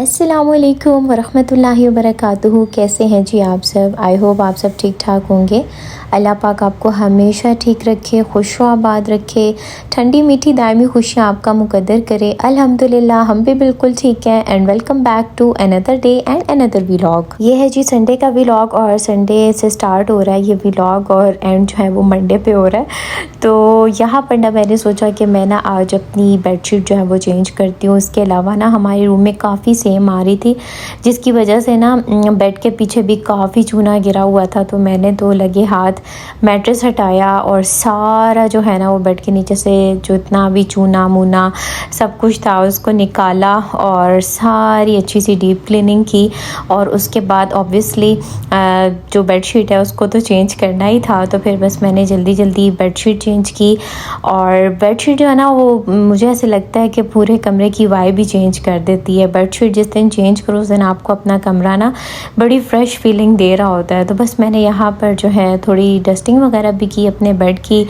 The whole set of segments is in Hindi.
अस्सलामुअलैकुम वरहमतुल्लाहि वबरकातुहू। कैसे हैं जी आप सब? आई होप आप सब ठीक ठाक होंगे। अल्लाह पाक आपको हमेशा ठीक रखे, खुश व आबाद रखे, ठंडी मीठी दायमी खुशियाँ आपका मुकद्दर करे। अल्हम्दुलिल्लाह हम भी बिल्कुल ठीक हैं। And welcome back to another day and another vlog. ये है जी संडे का व्लॉग और संडे से स्टार्ट हो रहा है ये व्लॉग और एंड जो है वो मंडे पे हो रहा है। तो यहाँ पर ना मैंने सोचा कि मैं ना आज अपनी बेडशीट जो है वो चेंज करती हूँ। इसके अलावा ना हमारे रूम में काफ़ी सेम आ रही थी, जिसकी वजह से ना बेड के पीछे भी काफ़ी चूना गिरा हुआ था। तो मैंने तो लगे हाथ मैट्रेस हटाया और सारा जो है ना वो बेड के नीचे से जो इतना भी चूना मुना सब कुछ था उसको निकाला और सारी अच्छी सी डीप क्लीनिंग की। और उसके बाद ऑब्वियसली जो बेडशीट है उसको तो चेंज करना ही था, तो फिर बस मैंने जल्दी जल्दी बेडशीट चेंज की। और बेडशीट जो है ना वो मुझे ऐसे लगता है कि पूरे कमरे की वाइब भी चेंज कर देती है। बेडशीट जिस दिन चेंज करो उस दिन आपको अपना कमरा ना बड़ी फ्रेश फीलिंग दे रहा होता है। तो बस मैंने यहाँ पर जो है थोड़ी डस्टिंग वगैरह भी की अपने बेड की।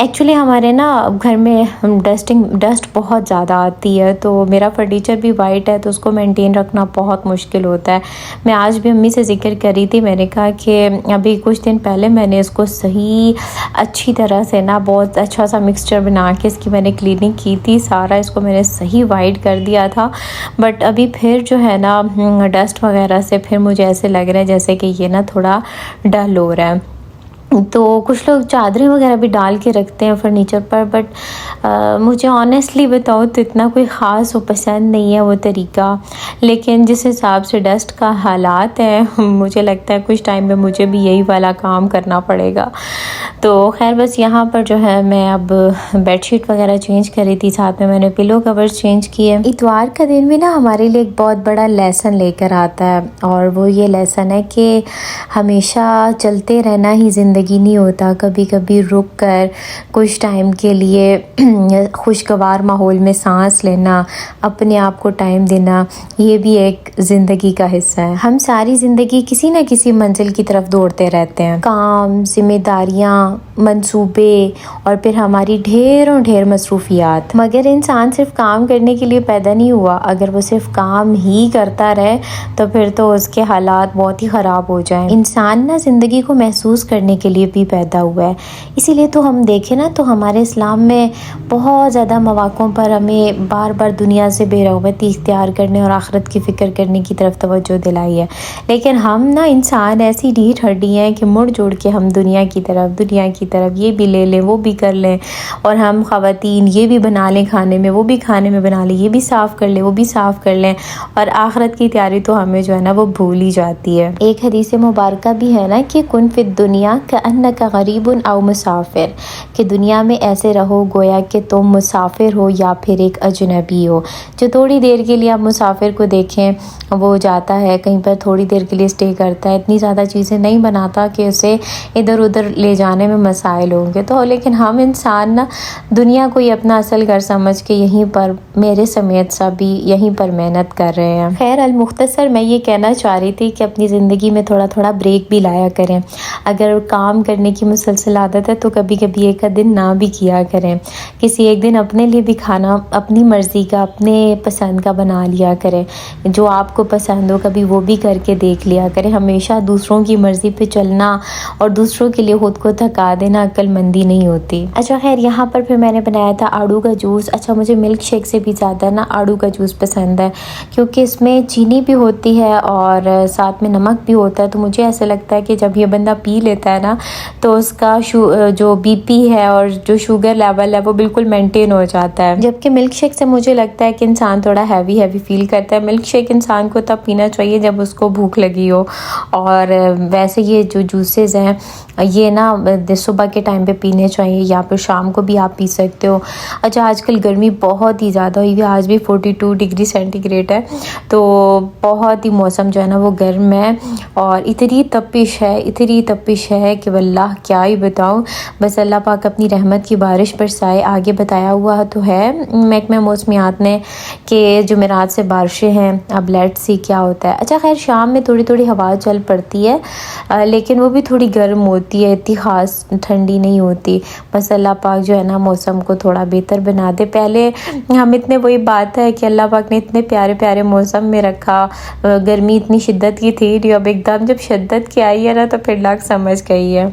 एक्चुअली हमारे ना घर में डस्ट बहुत ज़्यादा आती है, तो मेरा फर्नीचर भी वाइट है तो उसको मेंटेन रखना बहुत मुश्किल होता है। मैं आज भी अम्मी से ज़िक्र करी थी, मैंने कहा कि अभी कुछ दिन पहले मैंने इसको सही अच्छी तरह से ना बहुत अच्छा सा मिक्सचर बना के इसकी मैंने क्लीनिंग की थी, सारा इसको मैंने सही वाइट कर दिया था। बट अभी फिर जो है ना डस्ट वगैरह से फिर मुझे ऐसे लग रहा है जैसे कि ये ना थोड़ा डल हो रहा है। तो कुछ लोग चादरें वगैरह भी डाल के रखते हैं फर्नीचर पर, बट मुझे ऑनेस्टली बताऊँ तो इतना कोई ख़ास वो पसंद नहीं है वो तरीका। लेकिन जिस हिसाब से डस्ट का हालात है मुझे लगता है कुछ टाइम में मुझे भी यही वाला काम करना पड़ेगा। तो खैर बस यहाँ पर जो है मैं अब बेडशीट वगैरह चेंज करी थी, साथ में मैंने पिलो कवर्स चेंज किए। इतवार का दिन भी ना हमारे लिए एक बहुत बड़ा लेसन लेकर आता है, और वो ये लेसन है कि हमेशा चलते रहना ही ज़िंदगी नहीं होता। कभी कभी रुक कर कुछ टाइम के लिए खुशगवार माहौल में सांस लेना, अपने आप को टाइम देना, ये भी एक ज़िंदगी का हिस्सा है। हम सारी ज़िंदगी किसी न किसी मंजिल की तरफ दौड़ते रहते हैं, काम, जिम्मेदारियाँ, मंसूबे और फिर हमारी ढेर मसरूफियात। मगर इंसान सिर्फ काम करने के लिए पैदा नहीं हुआ। अगर वो सिर्फ काम ही करता रहे तो फिर तो उसके हालात बहुत ही ख़राब हो जाएं। इंसान ना ज़िंदगी को महसूस करने के लिए भी पैदा हुआ है। इसीलिए तो हम देखें ना तो हमारे इस्लाम में बहुत ज़्यादा मौक़ों पर हमें बार बार दुनिया से बेरग़बती इख्तियार करने और आखिरत की फ़िक्र करने की तरफ तवज्जो दिलाई है। लेकिन हम ना इंसान ऐसी ढीठ हड्डी हैं कि मुड़ जोड़ के हम दुनिया की तरफ ये भी ले लें वो भी कर लें, और हम ख़वातीन ये भी बना लें खाने में वो भी खाने में बना लें, ये भी साफ़ कर लें वो भी साफ़ कर लें, और आखिरत की तैयारी तो हमें जो है ना वो भूल ही जाती है। एक हदीस मुबारक भी है ना कि कुन फिद दुनिया कअन्नका गरीबुन औ मुसाफिर, कि दुनिया में ऐसे रहो गोया कि तुम मुसाफिर हो या फिर एक अजनबी हो। जो थोड़ी देर के लिए आप मुसाफिर को देखें, वो जाता है कहीं पर थोड़ी देर के लिए स्टे करता है, इतनी ज़्यादा चीज़ें नहीं बनाता कि उसे इधर उधर ले जाने में मसाइल होंगे। तो लेकिन हम इंसान ना दुनिया को ही अपना असल घर समझ के यहीं पर मेरे समेत सभी यहीं पर मेहनत कर रहे हैं। खैर अल-मुख्तसर मैं ये कहना चाह रही थी कि अपनी ज़िंदगी में थोड़ा थोड़ा ब्रेक भी लाया करें। अगर काम करने की मुसलसल आदत है तो कभी कभी एक दिन ना भी किया करें। किसी एक दिन अपने लिए भी खाना अपनी मर्ज़ी का अपने पसंद का बना लिया करें, जो आपको पसंद हो कभी वो भी करके देख लिया करें। हमेशा दूसरों की मर्ज़ी पे चलना और दूसरों के लिए ख़ुद को थका देना अक्लमंदी नहीं होती। अच्छा खैर यहाँ पर फिर मैंने बनाया था आड़ू का जूस। अच्छा मुझे मिल्क शेक से भी ज़्यादा ना आड़ू का जूस पसंद है, क्योंकि इसमें चीनी भी होती है और साथ में नमक भी होता है। तो मुझे ऐसा लगता है कि जब ये बंदा पी लेता है ना तो उसका जो बीपी है और जो शुगर लेवल है वो बिल्कुल मेंटेन हो जाता है। जबकि मिल्क शेक से मुझे लगता है कि इंसान थोड़ा हैवी फील करता है। मिल्क शेक इंसान को तब पीना चाहिए जब उसको भूख लगी हो, और वैसे ये जो जूसेस हैं ये ना सुबह के टाइम पे पीने चाहिए या फिर शाम को भी आप पी सकते हो। अच्छा आजकल गर्मी बहुत ही ज़्यादा हुई है, आज भी 42 डिग्री सेंटीग्रेड है, तो बहुत ही मौसम जो है ना वो गर्म है और इतनी तपिश है कि वल्लाह क्या ही बताऊँ, बस अल्लाह पाक अपनी रहमत की बारिश बरसाए। आगे बताया हुआ तो है महकमा मौसमियात ने कि जुमेरात से बारिशें हैं, अब लेट्स सी क्या होता है। अच्छा खैर शाम में थोड़ी थोड़ी हवा चल पड़ती है, लेकिन वो भी थोड़ी गर्म होती है, इतनी ख़ास ठंडी नहीं होती। बस अल्लाह पाक जो है ना मौसम को थोड़ा बेहतर बना दे। पहले हम इतने, वही बात है कि अल्लाह पाक ने इतने प्यारे प्यारे मौसम में रखा, गर्मी इतनी शिद्दत की थी नहीं, अब एकदम जब शिद्दत की आई है ना तो फिर लाख समझ गई है।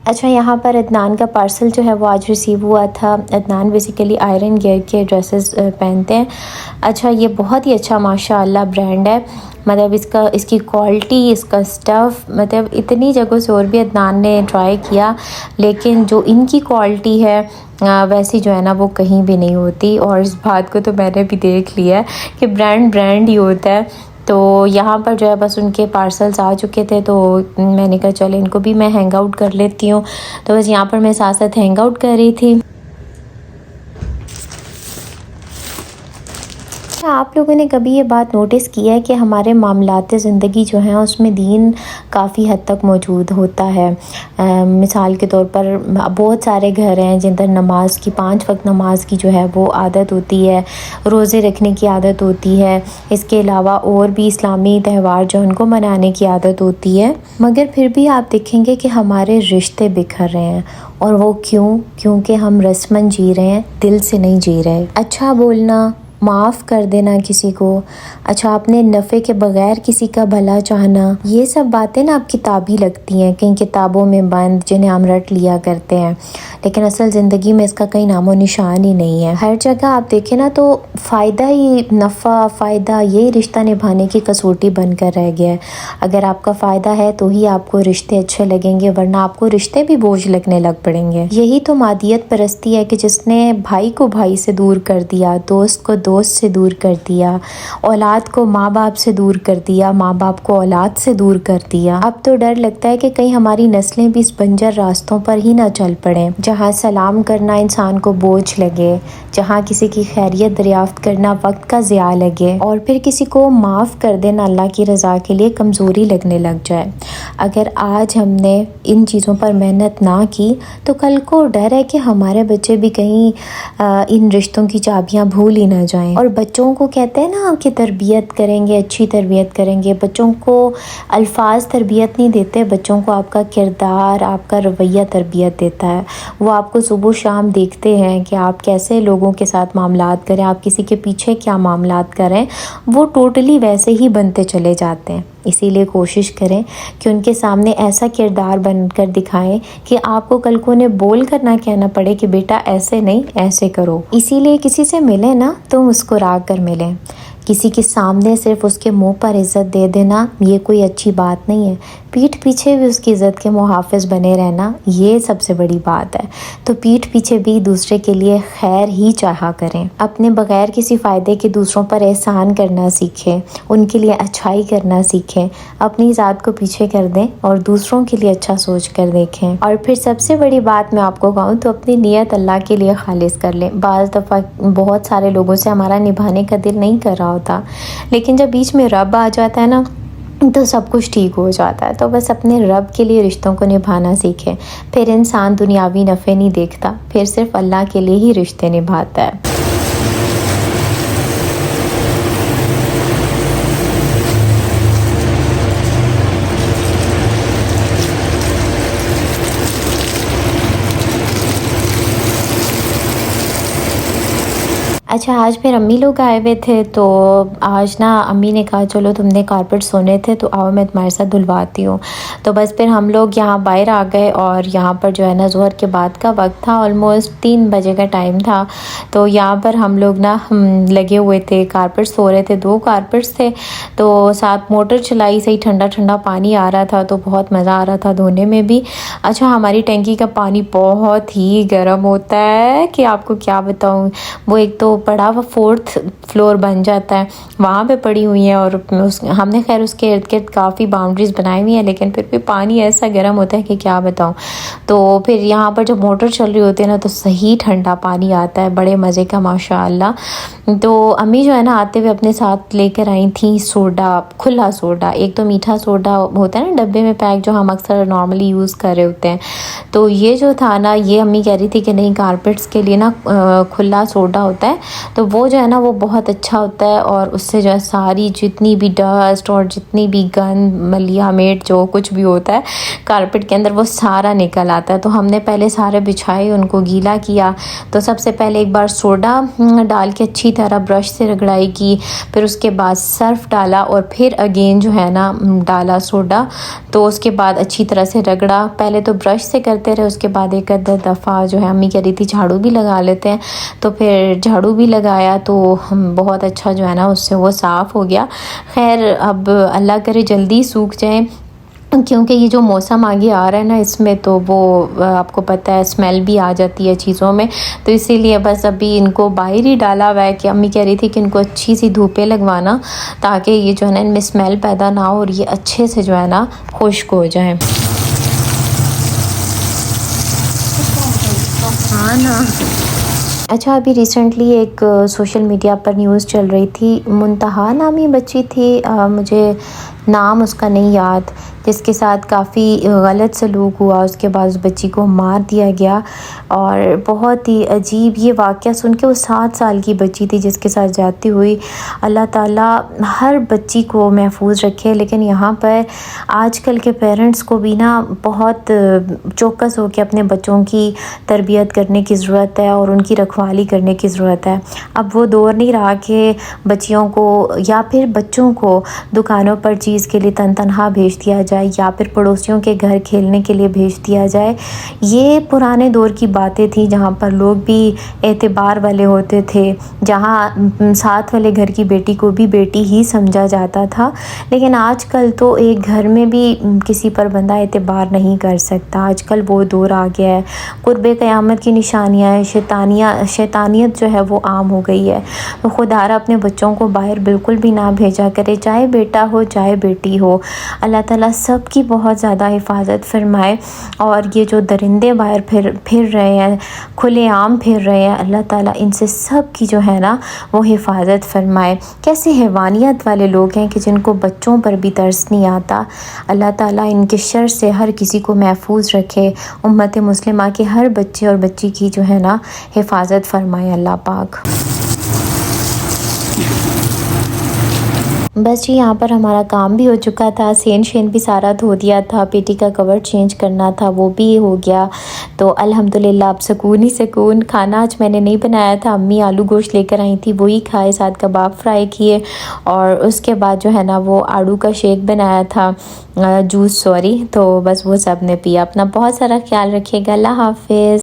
अच्छा यहाँ पर अदनान का पार्सल जो है वो आज रिसीव हुआ था। अदनान बेसिकली आयरन गियर के ड्रेसेस पहनते हैं। अच्छा ये बहुत ही अच्छा माशाअल्लाह ब्रांड है, मतलब इसकी क्वालिटी, इसका स्टफ़, मतलब इतनी जगहों से और भी अदनान ने ट्राई किया, लेकिन जो इनकी क्वालिटी है वैसी जो है ना वो कहीं भी नहीं होती। और इस बात को तो मैंने भी देख लिया है कि ब्रांड ब्रांड ही होता है। तो यहाँ पर जो है बस उनके पार्सल्स आ चुके थे, तो मैंने कहा चलो इनको भी मैं हैंग आउट कर लेती हूँ। तो बस यहाँ पर मैं साथ साथ हैंग आउट कर रही थी। आप लोगों ने कभी ये बात नोटिस किया है कि हमारे मामलात ज़िंदगी जो हैं उसमें दीन काफ़ी हद तक मौजूद होता है। मिसाल के तौर पर बहुत सारे घर हैं जिधर नमाज की 5 वक्त नमाज की जो है वो आदत होती है, रोज़े रखने की आदत होती है, इसके अलावा और भी इस्लामी त्यौहार जो उनको मनाने की आदत होती है। मगर फिर भी आप देखेंगे कि हमारे रिश्ते बिखर रहे हैं, और वो क्यों? क्योंकि हम रस्मन जी रहे हैं, दिल से नहीं जी रहे। अच्छा बोलना, माफ़ कर देना किसी को, अच्छा अपने नफ़े के बग़ैर किसी का भला चाहना, ये सब बातें ना अब किताबी लगती हैं, कई किताबों में बंद, जिन्हें हम रट लिया करते हैं, लेकिन असल ज़िंदगी में इसका कहीं नामो निशान ही नहीं है। हर जगह आप देखें ना तो फ़ायदा ही, नफ़ा फ़ायदा, यही रिश्ता निभाने की कसौटी बनकर रह गया है। अगर आपका फ़ायदा है तो ही आपको रिश्ते अच्छे लगेंगे, वरना आपको रिश्ते भी बोझ लगने लग पड़ेंगे। यही तो मादियत परस्ती है कि जिसने भाई को भाई से दूर कर दिया, दोस्त को दोस्त से दूर कर दिया, औलाद को माँ बाप से दूर कर दिया, माँ बाप को औलाद से दूर कर दिया। अब तो डर लगता है कि कहीं हमारी नस्लें भी इस बंजर रास्तों पर ही ना चल पड़ें, जहाँ सलाम करना इंसान को बोझ लगे, जहाँ किसी की खैरियत दरियाफ्त करना वक्त का ज़िया लगे, और फिर किसी को माफ़ कर देना अल्लाह की रज़ा के लिए कमज़ोरी लगने लग जाए। अगर आज हमने इन चीज़ों पर मेहनत ना की तो कल को डर है कि हमारे बच्चे भी कहीं इन रिश्तों की चाबियाँ भूल ही ना जाएं। और बच्चों को कहते हैं ना कि तरबियत करेंगे, अच्छी तरबियत करेंगे, बच्चों को अल्फाज तरबियत नहीं देते, बच्चों को आपका किरदार, आपका रवैया तरबियत देता है। वो आपको सुबह शाम देखते हैं कि आप कैसे लोगों के साथ मामलात करें, आप किसी के पीछे क्या मामलात करें, वो टोटली वैसे ही बनते चले जाते हैं। इसीलिए कोशिश करें कि उनके सामने ऐसा किरदार बनकर दिखाएं कि आपको कल को उन्हें बोल कर ना कहना पड़े कि बेटा ऐसे नहीं ऐसे करो। इसीलिए किसी से मिले ना तो मुस्कुरा कर मिलें। किसी के सामने सिर्फ उसके मुंह पर इज़्ज़त दे देना ये कोई अच्छी बात नहीं है। पीठ पीछे भी उसकी इज़्ज़त के मुहाफ़िज़ बने रहना ये सबसे बड़ी बात है। तो पीठ पीछे भी दूसरे के लिए खैर ही चाहा करें। अपने बग़ैर किसी फ़ायदे के दूसरों पर एहसान करना सीखें, उनके लिए अच्छाई करना सीखें, अपनी ज़ात को पीछे कर दें और दूसरों के लिए अच्छा सोच कर देखें। और फिर सबसे बड़ी बात मैं आपको कहूँ तो अपनी नीयत अल्लाह के लिए खालिस कर लें। बाज़ दफ़ा बहुत सारे लोगों से हमारा निभाने का दिल नहीं कर रहा होता, लेकिन जब बीच में रब आ जाता है ना तो सब कुछ ठीक हो जाता है। तो बस अपने रब के लिए रिश्तों को निभाना सीखें। फिर इंसान दुनियावी नफ़े नहीं देखता, फिर सिर्फ अल्लाह के लिए ही रिश्ते निभाता है। अच्छा आज फिर अम्मी लोग आए हुए थे, तो आज ना अम्मी ने कहा चलो तुमने कारपेट सोने थे तो आओ मैं तुम्हारे साथ धुलवाती हूँ। तो बस फिर हम लोग यहाँ बाहर आ गए, और यहाँ पर जो है ना ज़ोहर के बाद का वक्त था, ऑलमोस्ट 3 बजे का टाइम था। तो यहाँ पर हम लोग ना लगे हुए थे, कारपेट सो रहे थे, 2 कारपेट्स थे, तो साथ मोटर चलाई, सही ठंडा ठंडा पानी आ रहा था, तो बहुत मज़ा आ रहा था धोने में भी। अच्छा हमारी टंकी का पानी बहुत ही गर्म होता है कि आपको क्या बताऊँ। वो एक तो पड़ा हुआ 4th फ्लोर बन जाता है, वहाँ पे पड़ी हुई हैं। और हमने खैर उसके इर्द गिर्द काफ़ी बाउंड्रीज़ बनाई हुई हैं, लेकिन फिर भी पानी ऐसा गर्म होता है कि क्या बताऊँ। तो फिर यहाँ पर जब मोटर चल रही होती है ना, तो सही ठंडा पानी आता है, बड़े मज़े का माशाअल्लाह। तो अम्मी जो है ना, आते हुए अपने साथ लेकर आई थी सोडा, खुला सोडा। एक तो मीठा सोडा होता है ना डब्बे में पैक, जो हम अक्सर नॉर्मली यूज़ कर रहे होते हैं। तो ये जो था ना, ये अम्मी कह रही थी कि नहीं, कारपेट्स के लिए ना खुला सोडा होता है, तो वो जो है ना वो बहुत अच्छा होता है, और उससे जो है सारी जितनी भी डस्ट और जितनी भी गंद, मलिया मेट, जो कुछ भी होता है कारपेट के अंदर, वो सारा निकल आता है। तो हमने पहले सारे बिछाए, उनको गीला किया। तो सबसे पहले एक बार सोडा डाल के अच्छी तरह ब्रश से रगड़ाई की, फिर उसके बाद सर्फ डाला, और फिर अगेन जो है ना डाला सोडा। तो उसके बाद अच्छी तरह से रगड़ा। पहले तो ब्रश से करते रहे, उसके बाद एक आधा दफ़ा जो है अम्मी कह रही थी झाड़ू भी लगा लेते हैं, तो फिर झाड़ू भी लगाया, तो हम बहुत अच्छा जो है ना उससे वो साफ़ हो गया। खैर अब अल्लाह करे जल्दी सूख जाए, क्योंकि ये जो मौसम आगे आ रहा है ना, इसमें तो वो आपको पता है स्मेल भी आ जाती है चीज़ों में। तो इसीलिए बस अभी इनको बाहर ही डाला हुआ है, कि अम्मी कह रही थी कि इनको अच्छी सी धूपें लगवाना, ताकि ये जो है ना इनमें स्मेल पैदा ना हो, और ये अच्छे से जो है ना खुश्क हो जाए। हाँ ना। अच्छा, अभी रिसेंटली एक सोशल मीडिया पर न्यूज़ चल रही थी, मुंतहा नामी बच्ची थी, मुझे नाम उसका नहीं याद, जिसके साथ काफ़ी गलत सलूक हुआ। उसके बाद उस बच्ची को मार दिया गया, और बहुत ही अजीब ये वाक़या सुन के। वो 7 साल की बच्ची थी जिसके साथ ज़्यादती हुई। अल्लाह ताला हर बच्ची को महफूज रखे, लेकिन यहाँ पर आजकल के पेरेंट्स को भी ना बहुत चौकस हो के अपने बच्चों की तरबियत करने की ज़रूरत है, और उनकी रखवाली करने की ज़रूरत है। अब वो दौर नहीं रहा कि बच्चियों को या फिर बच्चों को दुकानों पर चीज़ के लिए तनहा भेज दिया जाए, या फिर पड़ोसियों के घर खेलने के लिए भेज दिया जाए। ये पुराने दौर की बातें थी, जहाँ पर लोग भी एतबार वाले होते थे, जहाँ साथ वाले घर की बेटी को भी बेटी ही समझा जाता था। लेकिन आजकल तो एक घर में भी किसी पर बंदा एतबार नहीं कर सकता। आजकल वो दौर आ गया है, कुर्बे क़यामत की निशानियाँ हैं, शैतानियत जो है वो आम हो गई है। तो खुदारा अपने बच्चों को बाहर बिल्कुल भी ना भेजा करे, चाहे बेटा हो चाहे बेटी हो। अल्लाह ताला सब की बहुत ज़्यादा हिफाजत फरमाए। और ये जो दरिंदे बाहर फिर रहे हैं, खुलेआम फिर रहे हैं, अल्लाह ताला इनसे सब की जो है ना वो हिफाजत फरमाए। कैसे हैवानियत वाले लोग हैं कि जिनको बच्चों पर भी तरस नहीं आता। अल्लाह ताला इनके शर से हर किसी को महफूज रखे। उम्मत मुस्लिमा के हर बच्चे और बच्ची की जो है ना हिफाजत फरमाए अल्लाह पाक। बस जी, यहाँ पर हमारा काम भी हो चुका था, शेन भी सारा धो दिया था, पेटी का कवर चेंज करना था, वो भी हो गया। तो अल्हम्दुलिल्लाह अब सुकून ही सुकून। खाना आज मैंने नहीं बनाया था, अम्मी आलू गोश्त लेकर आई थी, वही खाए, साथ कबाब फ्राई किए, और उसके बाद जो है ना वो आड़ू का शेक बनाया था, जूस सॉरी। तो बस वो सब ने पिया। अपना बहुत सारा ख्याल रखिएगा। अल्लाह हाफ़िज़।